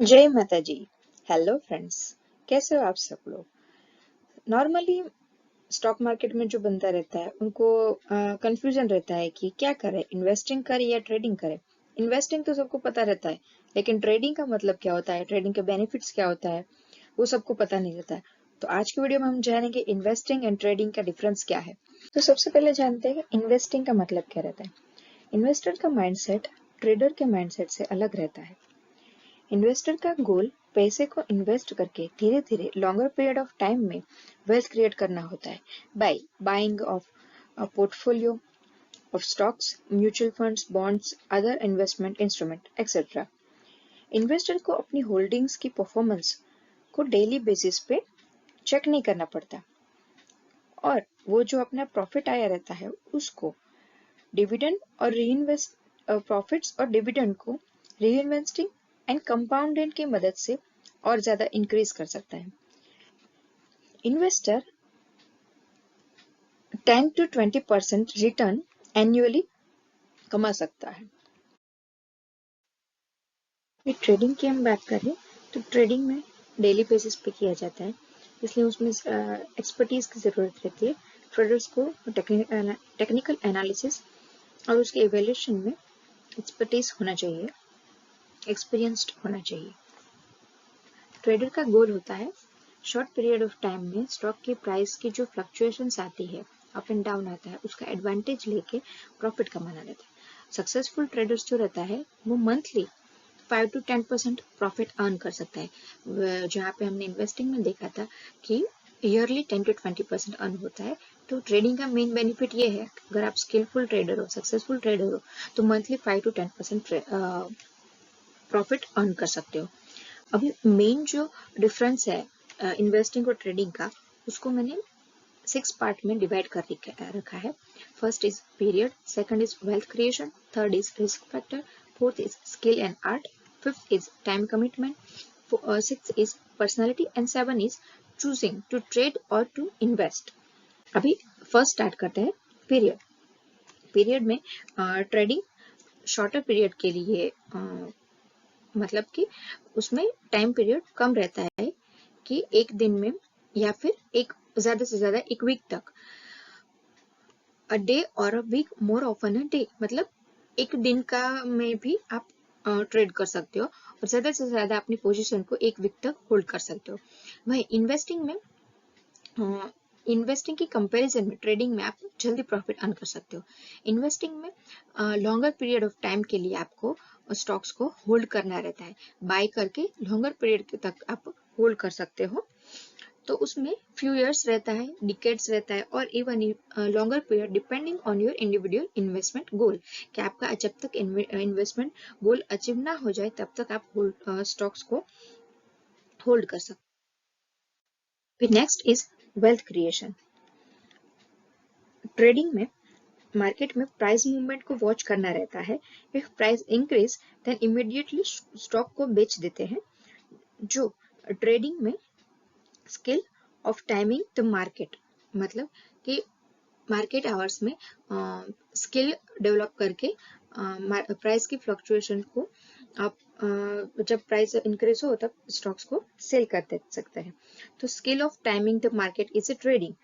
जय माता जी। Hello friends, कैसे हो आप सब लोग। नॉर्मली स्टॉक मार्केट में जो बंदा रहता है उनको कंफ्यूजन रहता है कि क्या करे, इन्वेस्टिंग करे या ट्रेडिंग करे। इन्वेस्टिंग तो सबको पता रहता है, लेकिन ट्रेडिंग का मतलब क्या होता है, ट्रेडिंग के बेनिफिट्स क्या होता है, वो सबको पता नहीं रहता है। तो आज की वीडियो में हम जानेंगे इन्वेस्टिंग एंड ट्रेडिंग का डिफरेंस क्या है। तो सबसे पहले जानते हैं कि इन्वेस्टिंग का मतलब क्या रहता है। इन्वेस्टर का माइंडसेट ट्रेडर के माइंडसेट से अलग रहता है। इन्वेस्टर का गोल पैसे को इन्वेस्ट करके धीरे धीरे लॉन्गर पीरियड ऑफ टाइम में वेल्थ क्रिएट करना होता है by buying of a portfolio of stocks, mutual funds, bonds, other investment instrument etcetera. Investor को अपनी होल्डिंग्स की परफॉर्मेंस को डेली बेसिस पे चेक नहीं करना पड़ता, और वो जो अपना प्रॉफिट आया रहता है उसको डिविडेंड और रीइन्वेस्ट प्रॉफिट्स और डिविडेंड को रीइन्वेस्टिंग एंड कंपाउंडेंट की मदद से और ज्यादा इंक्रीज कर सकता है। इन्वेस्टर 10 to 20% रिटर्न एनुअली कमा सकता है। ये ट्रेडिंग की हम बात करें तो ट्रेडिंग में डेली बेसिस पे किया जाता है, इसलिए उसमें एक्सपर्टीज की जरूरत रहती है। ट्रेडर्स को टेक्निकल एनालिसिस और उसके इवेल्यूशन में एक्सपर्टीज होना चाहिए, एक्सपीरियंस्ड होना चाहिए। ट्रेडर का गोल होता है शॉर्ट पीरियड ऑफ टाइम में स्टॉक की प्राइस की जो फ्लक्चुएशंस आती है, अप एंड डाउन आता है, उसका एडवांटेज लेके प्रॉफिट कमाना रहता है। सक्सेसफुल ट्रेडर्स जो रहता है वो मंथली 5 to 10% प्रॉफिट अर्न कर सकता है, जहाँ पे हमने इन्वेस्टिंग में देखा था कि ईयरली 10 to 20% अर्न होता है। तो ट्रेडिंग का मेन बेनिफिट ये है, अगर आप स्किलफुल ट्रेडर हो, सक्सेसफुल ट्रेडर हो, तो मंथली 5 to 10% प्रॉफिट अर्न कर सकते हो। अभी मेन जो डिफरेंस है इन्वेस्टिंग और ट्रेडिंग का, उसको मैंने 6 पार्ट में डिवाइड कर रखा है। First is period, second is wealth creation, third is risk factor, fourth is skill and art, fifth is time commitment, six is personality and seven is choosing to trade और to invest. अभी first start करते हैं period. Period में trading shorter period के लिए मतलब कि उसमें टाइम पीरियड कम रहता है कि एक दिन में या फिर एक ज्यादा से ज्यादा एक वीक तक, अ डे और a week more often a day, मतलब एक दिन का में भी आप ट्रेड कर सकते हो और ज्यादा से ज्यादा अपनी पोजीशन को एक वीक तक होल्ड कर सकते हो। वही इन्वेस्टिंग में इन्वेस्टिंग की कंपैरिजन में ट्रेडिंग में आप जल्दी प्रॉफिट अर्न कर सकते हो। इन्वेस्टिंग में लॉन्गर पीरियड ऑफ टाइम के लिए आपको स्टॉक्स को होल्ड करना रहता है, बाय करके लॉन्गर पीरियड तक आप होल्ड कर सकते हो। तो उसमें फ्यू इयर्स रहता है, डिकेड्स रहता है, और even longer period depending on your individual investment goal, कि आपका जब तक इन्वेस्टमेंट गोल अचीव ना हो जाए तब तक आप स्टॉक्स को होल्ड कर सकते हो। Next is wealth creation. Trading में मार्केट में प्राइस मूवमेंट को वॉच करना रहता है। If price increase then immediately stock को बेच देते हैं। जो ट्रेडिंग में skill of timing the market, मतलब कि मार्केट आवर्स में स्किल डेवलप करके प्राइस की फ्लक्चुएशन को आप जब प्राइस इंक्रीज हो तब स्टॉक्स को सेल कर दे सकते हैं। तो skill of timing the market is a trading.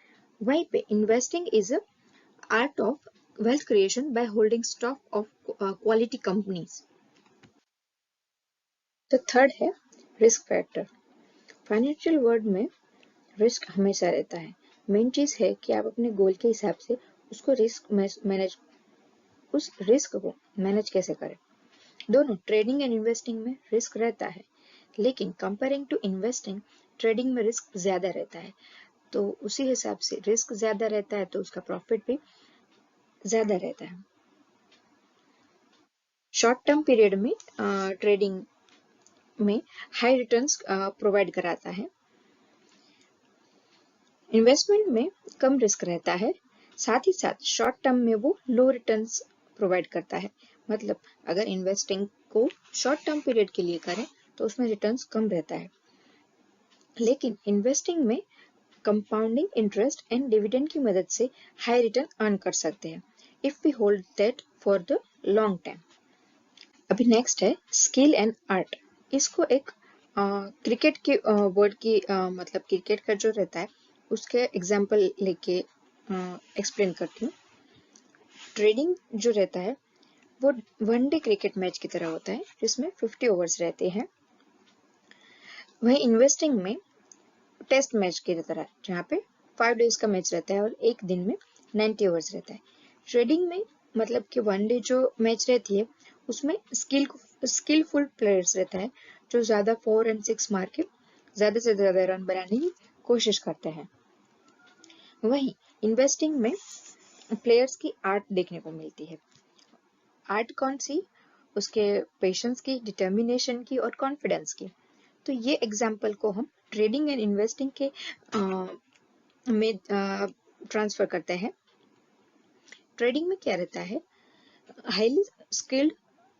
वहीं पे investing is a art of wealth creation by holding stock of quality companies. तो थर्ड है रिस्क फैक्टर। फाइनेंशियल वर्ल्ड में रिस्क हमेशा रहता है। मेन चीज है कि आप अपने गोल के हिसाब से उसको उस रिस्क को मैनेज कैसे करें। दोनों ट्रेडिंग एंड इन्वेस्टिंग में रिस्क रहता है, लेकिन कंपेयरिंग टू इन्वेस्टिंग ट्रेडिंग में रिस्क ज्यादा रहता है। तो उसी हिसाब से रिस्क ज्यादा रहता है तो उसका प्रॉफिट भी ज्यादा रहता है। शॉर्ट टर्म पीरियड में ट्रेडिंग में हाई रिटर्न्स प्रोवाइड कराता है। इन्वेस्टमेंट में कम रिस्क रहता है, साथ ही साथ शॉर्ट टर्म में वो लो रिटर्न्स प्रोवाइड करता है। मतलब अगर इन्वेस्टिंग को शॉर्ट टर्म पीरियड के लिए करें तो उसमें रिटर्न्स कम रहता है, लेकिन इन्वेस्टिंग में कंपाउंडिंग इंटरेस्ट एंड डिविडेंड की मदद से हाई रिटर्न अर्न कर सकते हैं if we hold that for the long time. अभी नेक्स्ट है स्किल एंड आर्ट। इसको एक क्रिकेट के वर्ड की मतलब क्रिकेट का जो रहता है उसके एग्जाम्पल लेके एक्सप्लेन करती हूँ। ट्रेडिंग जो रहता है वो वनडे क्रिकेट मैच की तरह होता है जिसमें 50 ओवर्स रहते हैं। वहीं इन्वेस्टिंग में टेस्ट मैच की तरह जहाँ पे 5 डेज का मैच रहता है और एक दिन में 90 ओवर्स रहता है। ट्रेडिंग में मतलब कि वनडे जो मैच रहती है उसमें स्किलफुल प्लेयर्स रहता है जो ज्यादा 4 और 6 मार के ज्यादा से ज्यादा रन बनाने की कोशिश करते हैं। वहीं इन्वेस्टिंग में प्लेयर्स की आर्ट देखने को मिलती है। आर्ट कौन सी? उसके पेशेंस की, डिटर्मिनेशन की और कॉन्फिडेंस की। तो ये एग्जाम्पल को हम ट्रेडिंग एंड इन्वेस्टिंग के में ट्रांसफर करते हैं। ट्रेडिंग में क्या रहता है? Highly skilled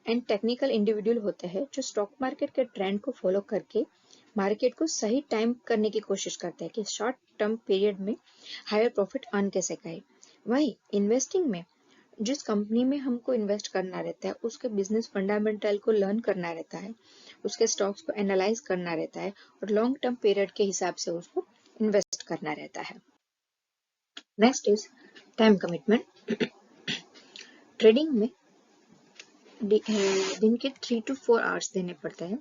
and technical individual होते हैं जो स्टॉक मार्केट के ट्रेंड को फॉलो करके मार्केट को सही टाइम करने की कोशिश करते हैं कि शॉर्ट टर्म पीरियड में हायर प्रॉफिट अर्न कैसे करें। वहीं इन्वेस्टिंग में जिस कंपनी में हमको इन्वेस्ट करना रहता है उसके बिजनेस फंडामेंटल को लर्न करना रहता है, उसके स्टॉक्स को एनालाइज करना रहता है और लॉन्ग टर्म पीरियड के हिसाब से उसको इन्वेस्ट करना रहता है। Next is time commitment. Trading में दिन के 3 to 4 आवर्स देने पड़ते हैं।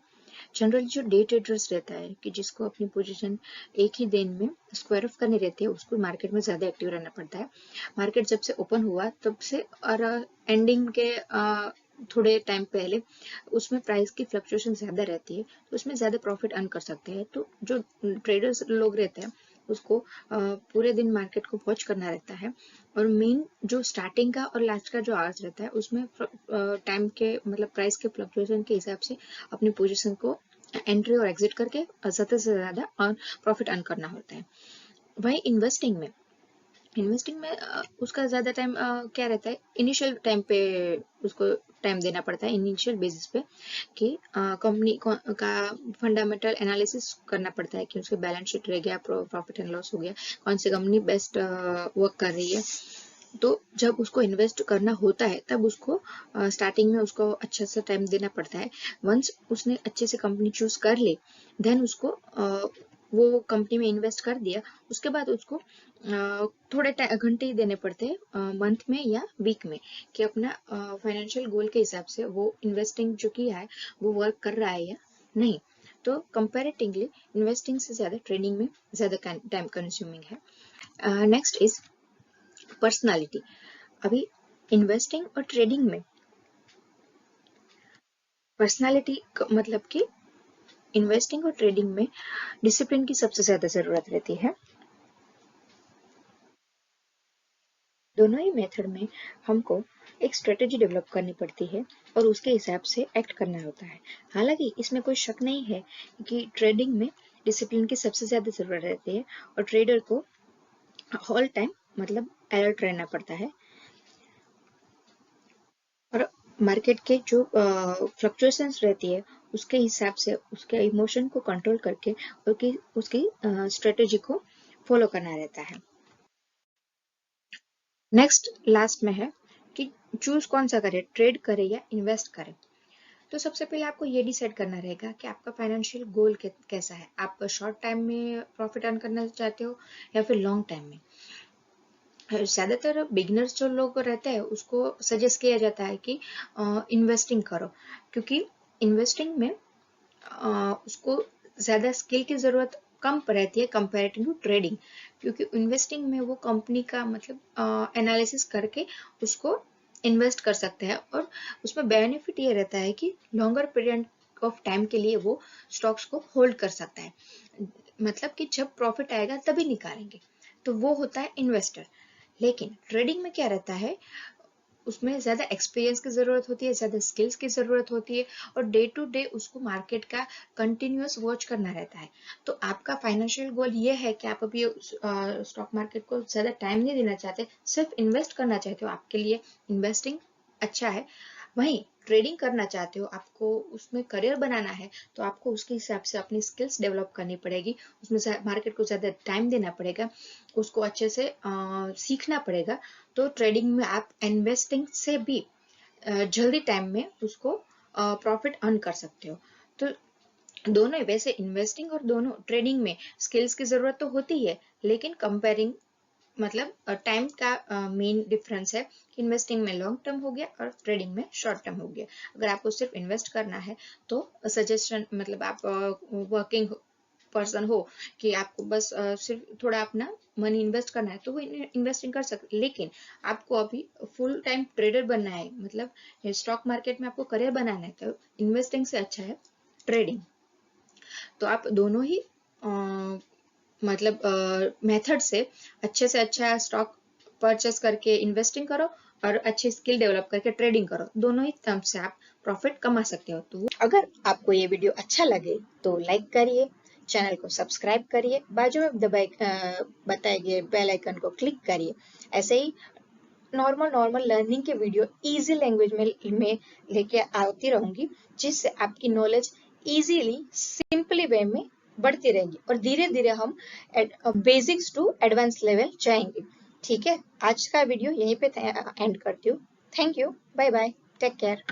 जनरली जो डे ट्रेडर्स रहता है कि जिसको अपनी पोजीशन एक ही दिन में स्क्वायर ऑफ करनी रहती है उसको मार्केट में ज्यादा एक्टिव रहना पड़ता है। मार्केट जब से ओपन हुआ तब से और एंडिंग के थोड़े टाइम पहले उसमें प्राइस की फ्लक्चुएशन ज्यादा रहती है तो उसमें ज्यादा प्रॉफिट अर्न कर सकते हैं। तो जो ट्रेडर्स लोग रहते हैं उसको पूरे दिन मार्केट को वॉच करना रहता है और मेन जो स्टार्टिंग का और लास्ट का जो आवर्स रहता है उसमें टाइम के मतलब प्राइस के फ्लक्चुएशन के हिसाब से अपनी पोजीशन को एंट्री और एग्जिट करके ज्यादा से ज्यादा प्रॉफिट अर्न करना होता है। वहीं इन्वेस्टिंग में उसका ज्यादा टाइम क्या रहता है? इनिशियल टाइम पे उसको टाइम देना पड़ता है इनिशियल बेसिस पे कि कंपनी का फंडामेंटल एनालिसिस करना पड़ता है कि उसके बैलेंस शीट रह गया, प्रॉफिट एंड लॉस हो गया, कौन सी कंपनी बेस्ट वर्क कर रही है। तो जब उसको इन्वेस्ट करना होता है तब उसको स्टार्टिंग में उसको अच्छा सा टाइम देना पड़ता है। वंस उसने अच्छे से कंपनी चूज कर ले देन उसको वो कंपनी में इन्वेस्ट कर दिया उसके बाद उसको थोड़े घंटे ही देने पड़ते हैं मंथ में या वीक में कि अपना फाइनेंशियल गोल के हिसाब से वो इन्वेस्टिंग जो किया है वो वर्क कर रहा है या नहीं। तो कंपैरेटिवली इन्वेस्टिंग से ज्यादा ट्रेडिंग में ज्यादा टाइम कंज्यूमिंग है। Next is personality. अभी इन्वेस्टिंग और ट्रेडिंग में पर्सनालिटी मतलब कि इन्वेस्टिंग और ट्रेडिंग में डिसिप्लिन की सबसे ज्यादा जरूरत रहती है। दोनों ही मेथड में हमको एक स्ट्रेटेजी डेवलप करनी पड़ती है और उसके हिसाब से एक्ट करना होता है। हालांकि इसमें कोई शक नहीं है कि ट्रेडिंग में डिसिप्लिन की सबसे ज्यादा जरूरत रहती है और ट्रेडर को ऑल टाइम मतलब अलर्ट रहना पड़ता है और मार्केट के जो फ्लक्चुएशंस रहती है उसके हिसाब से उसके इमोशन को कंट्रोल करके उसकी स्ट्रेटेजी को फॉलो करना रहता है। नेक्स्ट लास्ट में है कि चूज कौन सा करे, ट्रेड करे या इन्वेस्ट करे। तो सबसे पहले आपको ये डिसाइड करना रहेगा कि आपका फाइनेंशियल गोल कैसा है। आप शॉर्ट टाइम में प्रॉफिट अर्न करना चाहते हो या फिर लॉन्ग टाइम में। ज्यादातर बिगिनर्स जो लोग रहते हैं उसको सजेस्ट किया जाता है कि इन्वेस्टिंग करो क्योंकि इन्वेस्टिंग में उसको ज्यादा स्किल की जरूरत कम रहती है कंपेरेटिव टू ट्रेडिंग क्योंकि इन्वेस्टिंग में वो कंपनी का मतलब एनालिसिस करके उसको इन्वेस्ट कर सकते हैं और उसमें बेनिफिट ये रहता है कि लॉन्गर पीरियड ऑफ टाइम के लिए वो स्टॉक्स को होल्ड कर सकता है, मतलब कि जब प्रॉफिट आएगा तभी निकालेंगे, तो वो होता है इन्वेस्टर। लेकिन ट्रेडिंग में क्या रहता है? उसमें ज्यादा एक्सपीरियंस की जरूरत होती है, ज्यादा स्किल्स की जरूरत होती है और डे टू डे उसको मार्केट का कंटिन्यूअस वॉच करना रहता है। तो आपका फाइनेंशियल गोल ये है कि आप अभी स्टॉक मार्केट को ज्यादा टाइम नहीं देना चाहते, सिर्फ इन्वेस्ट करना चाहते हो, आपके लिए इन्वेस्टिंग अच्छा है। वहीं ट्रेडिंग करना चाहते हो, आपको उसमें करियर बनाना है, तो आपको उसके हिसाब से अपनी स्किल्स डेवलप करनी पड़ेगी, उसमें मार्केट को ज्यादा टाइम देना पड़ेगा, उसको अच्छे से सीखना पड़ेगा। तो ट्रेडिंग में आप इन्वेस्टिंग से भी जल्दी टाइम में उसको प्रॉफिट अर्न कर सकते हो। तो दोनों वैसे इन्वेस्टिंग और दोनों ट्रेडिंग में स्किल्स की जरूरत तो होती है, लेकिन कंपेयरिंग मतलब टाइम का मेन डिफरेंस है। इन्वेस्टिंग में लॉन्ग टर्म हो गया और ट्रेडिंग में शॉर्ट टर्म हो गया। अगर आपको सिर्फ इन्वेस्ट करना है तो सजेशन मतलब आप वर्किंग पर्सन हो कि आपको बस सिर्फ थोड़ा अपना मनी इन्वेस्ट करना है तो वो इन्वेस्टिंग कर सकते, लेकिन आपको अभी फुल टाइम ट्रेडर बनना है, मतलब स्टॉक मार्केट में आपको करियर बनाना है, तो इन्वेस्टिंग से अच्छा है ट्रेडिंग। तो आप दोनों ही मतलब मेथड से अच्छा स्टॉक परचेस करके इन्वेस्टिंग करो और अच्छी स्किल डेवलप करके ट्रेडिंग करो, दोनों ही टर्म से आप प्रॉफिट कमा सकते हो। तो अगर आपको ये वीडियो अच्छा लगे तो लाइक करिए, चैनल को सब्सक्राइब करिए, बाजू में दबाए बताए गए बेल आइकन को क्लिक करिए। ऐसे ही नॉर्मल नॉर्मल लर्निंग के वीडियो इजी लैंग्वेज में लेके आती रहूंगी, जिससे आपकी नॉलेज इजीली सिंपली वे में बढ़ती रहेगी और धीरे धीरे हम बेसिक्स टू एडवांस लेवल जाएंगे। ठीक है, आज का वीडियो यहीं पे एंड करती हूँ। Thank you, bye bye, take care.